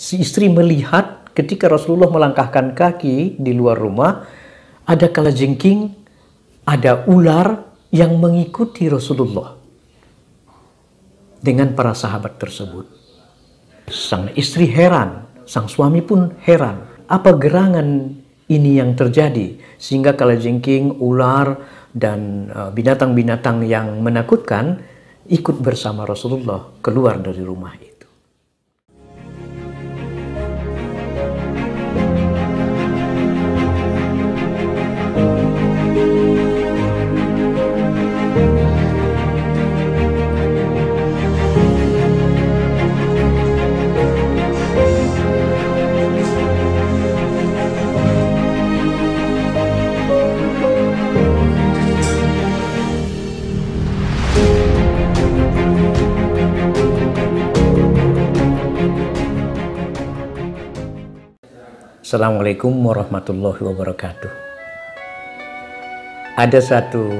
si istri melihat ketika Rasulullah melangkahkan kaki di luar rumah, ada kalajengking, ada ular yang mengikuti Rasulullah dengan para sahabat tersebut. Sang istri heran, sang suami pun heran. Apa gerangan ini yang terjadi sehingga kalajengking, ular, dan binatang-binatang yang menakutkan ikut bersama Rasulullah keluar dari rumah itu. Assalamualaikum warahmatullahi wabarakatuh. Ada satu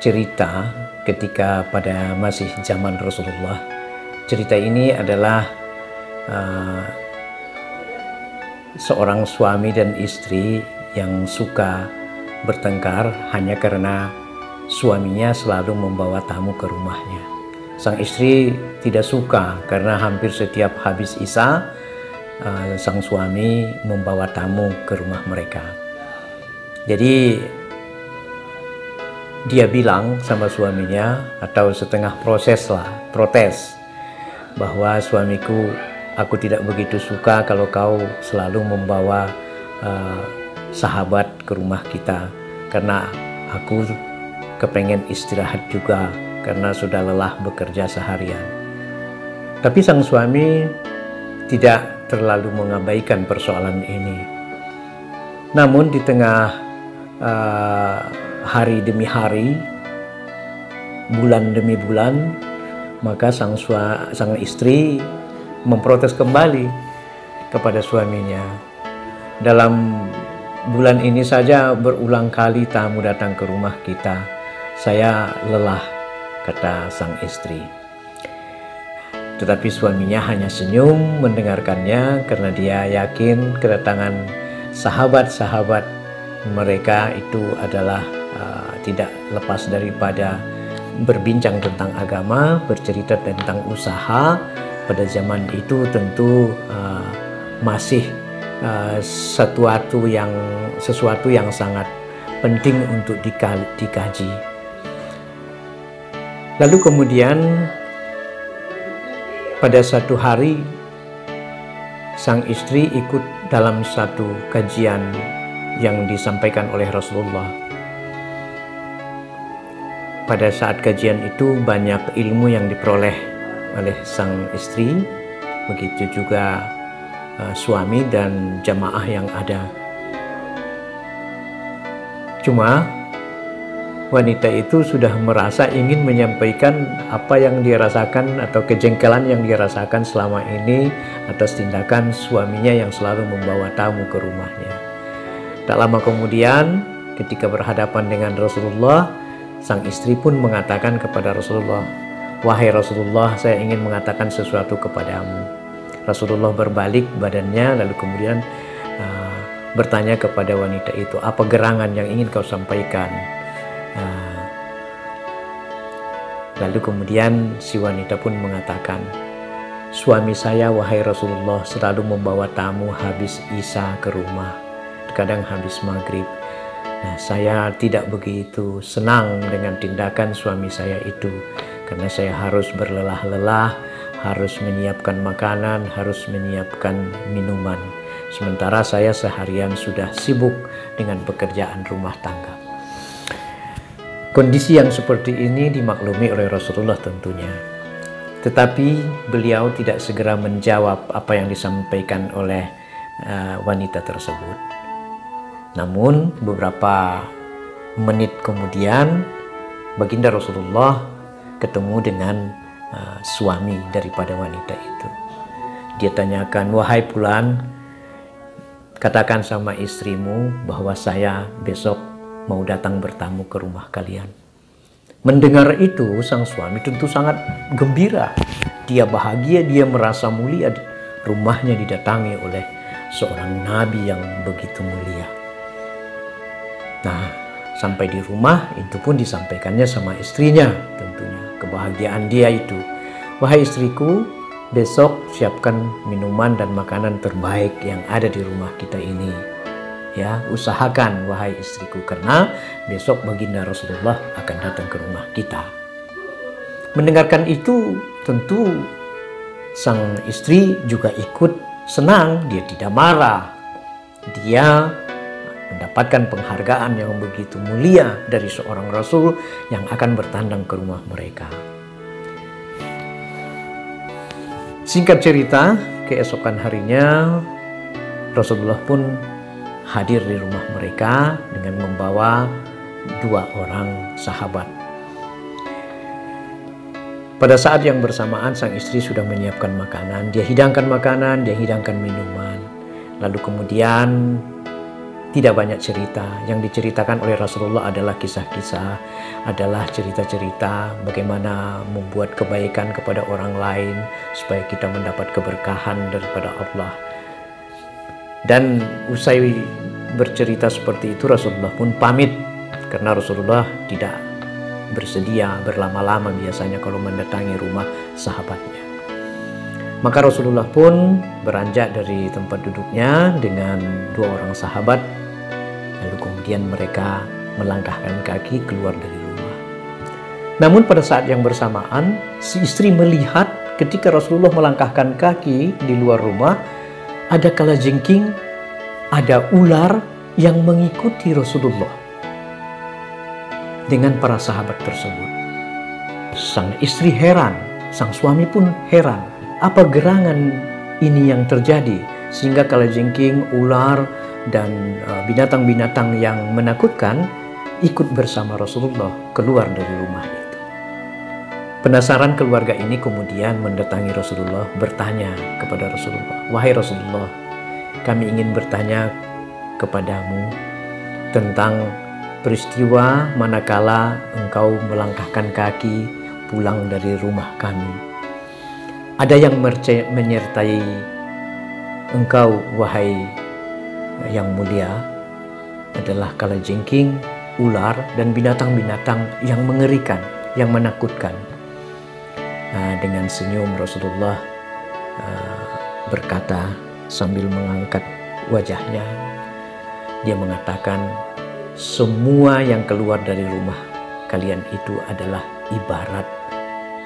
cerita ketika pada masih zaman Rasulullah. Cerita ini adalah seorang suami dan istri yang suka bertengkar hanya karena suaminya selalu membawa tamu ke rumahnya. Sang istri tidak suka karena hampir setiap habis Isya sang suami membawa tamu ke rumah mereka. Jadi dia bilang sama suaminya, atau setengah protes, bahwa suamiku, aku tidak begitu suka kalau kau selalu membawa sahabat ke rumah kita, karena aku kepengen istirahat juga karena sudah lelah bekerja seharian. Tapi sang suami tidak terlalu mengabaikan persoalan ini. Namun di tengah hari demi hari, bulan demi bulan, maka sang istri memprotes kembali kepada suaminya. Dalam bulan ini saja berulang kali tamu datang ke rumah kita. Saya lelah, kata sang istri. Tetapi suaminya hanya senyum mendengarkannya karena dia yakin kedatangan sahabat-sahabat mereka itu adalah tidak lepas daripada berbincang tentang agama, bercerita tentang usaha. Pada zaman itu tentu masih sesuatu yang sangat penting untuk dikaji. Lalu kemudian pada satu hari, sang istri ikut dalam satu kajian yang disampaikan oleh Rasulullah. Pada saat kajian itu banyak ilmu yang diperoleh oleh sang istri, begitu juga suami dan jamaah yang ada. Cuma wanita itu sudah merasa ingin menyampaikan apa yang dia rasakan atau kejengkelan yang dia rasakan selama ini atas tindakan suaminya yang selalu membawa tamu ke rumahnya. Tak lama kemudian, ketika berhadapan dengan Rasulullah, sang istri pun mengatakan kepada Rasulullah, "Wahai Rasulullah, saya ingin mengatakan sesuatu kepadamu." Rasulullah berbalik badannya lalu kemudian bertanya kepada wanita itu, "Apa gerangan yang ingin kau sampaikan?" Lalu kemudian si wanita pun mengatakan, "Suami saya, wahai Rasulullah, selalu membawa tamu habis Isya ke rumah, kadang habis maghrib. Nah, saya tidak begitu senang dengan tindakan suami saya itu, karena saya harus berlelah-lelah, harus menyiapkan makanan, harus menyiapkan minuman. Sementara saya seharian sudah sibuk dengan pekerjaan rumah tangga." Kondisi yang seperti ini dimaklumi oleh Rasulullah tentunya. Tetapi beliau tidak segera menjawab apa yang disampaikan oleh wanita tersebut. Namun beberapa menit kemudian baginda Rasulullah ketemu dengan suami daripada wanita itu. Dia tanyakan, "Wahai Fulan, katakan sama istrimu bahwa saya besok mau datang bertamu ke rumah kalian." Mendengar itu, sang suami tentu sangat gembira. Dia bahagia, dia merasa mulia rumahnya didatangi oleh seorang nabi yang begitu mulia. Nah, sampai di rumah itu pun disampaikannya sama istrinya, tentunya kebahagiaan dia itu. Wahai istriku, besok siapkan minuman dan makanan terbaik yang ada di rumah kita ini. Ya, usahakan wahai istriku, karena besok baginda Rasulullah akan datang ke rumah kita. Mendengarkan itu, tentu sang istri juga ikut senang, dia tidak marah. Dia mendapatkan penghargaan yang begitu mulia dari seorang Rasul yang akan bertandang ke rumah mereka. Singkat cerita, keesokan harinya Rasulullah pun hadir di rumah mereka dengan membawa 2 orang sahabat. Pada saat yang bersamaan sang istri sudah menyiapkan makanan, dia hidangkan makanan, dia hidangkan minuman. Lalu kemudian tidak banyak cerita. Yang diceritakan oleh Rasulullah adalah kisah-kisah, adalah cerita-cerita bagaimana membuat kebaikan kepada orang lain supaya kita mendapat keberkahan daripada Allah. Dan usai bercerita seperti itu, Rasulullah pun pamit karena Rasulullah tidak bersedia berlama-lama biasanya kalau mendatangi rumah sahabatnya. Maka Rasulullah pun beranjak dari tempat duduknya dengan 2 orang sahabat. Lalu kemudian mereka melangkahkan kaki keluar dari rumah. Namun pada saat yang bersamaan, si istri melihat ketika Rasulullah melangkahkan kaki di luar rumah, ada kalajengking, ada ular yang mengikuti Rasulullah dengan para sahabat tersebut. Sang istri heran, sang suami pun heran. Apa gerangan ini yang terjadi sehingga kalajengking, ular, dan binatang-binatang yang menakutkan ikut bersama Rasulullah keluar dari rumah itu. Penasaran keluarga ini kemudian mendatangi Rasulullah, bertanya kepada Rasulullah, "Wahai Rasulullah, kami ingin bertanya kepadamu tentang peristiwa manakala engkau melangkahkan kaki pulang dari rumah kami. Ada yang menyertai engkau, wahai yang mulia, adalah kalajengking, ular, dan binatang-binatang yang mengerikan, yang menakutkan." Dengan senyum Rasulullah berkata sambil mengangkat wajahnya, dia mengatakan, "Semua yang keluar dari rumah kalian itu adalah ibarat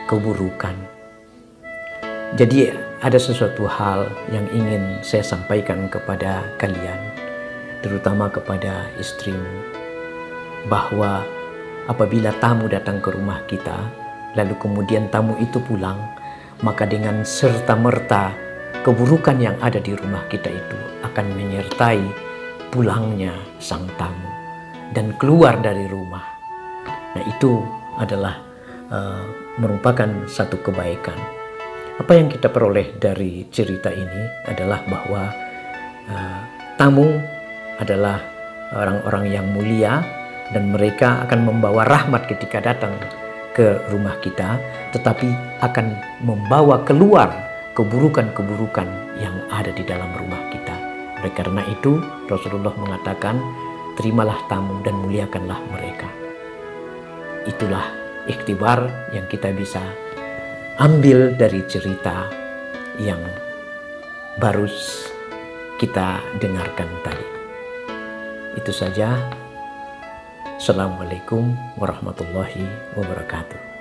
keburukan." Jadi ada sesuatu hal yang ingin saya sampaikan kepada kalian, terutama kepada istrimu, bahwa apabila tamu datang ke rumah kita, lalu kemudian tamu itu pulang, maka dengan serta-merta keburukan yang ada di rumah kita itu akan menyertai pulangnya sang tamu dan keluar dari rumah. Nah, itu adalah merupakan satu kebaikan. Apa yang kita peroleh dari cerita ini adalah bahwa tamu adalah orang-orang yang mulia dan mereka akan membawa rahmat ketika datang ke rumah kita, tetapi akan membawa keluar keburukan-keburukan yang ada di dalam rumah kita. Oleh karena itu Rasulullah mengatakan, terimalah tamu dan muliakanlah mereka. Itulah ikhtibar yang kita bisa ambil dari cerita yang baru kita dengarkan tadi. Itu saja. Assalamualaikum warahmatullahi wabarakatuh.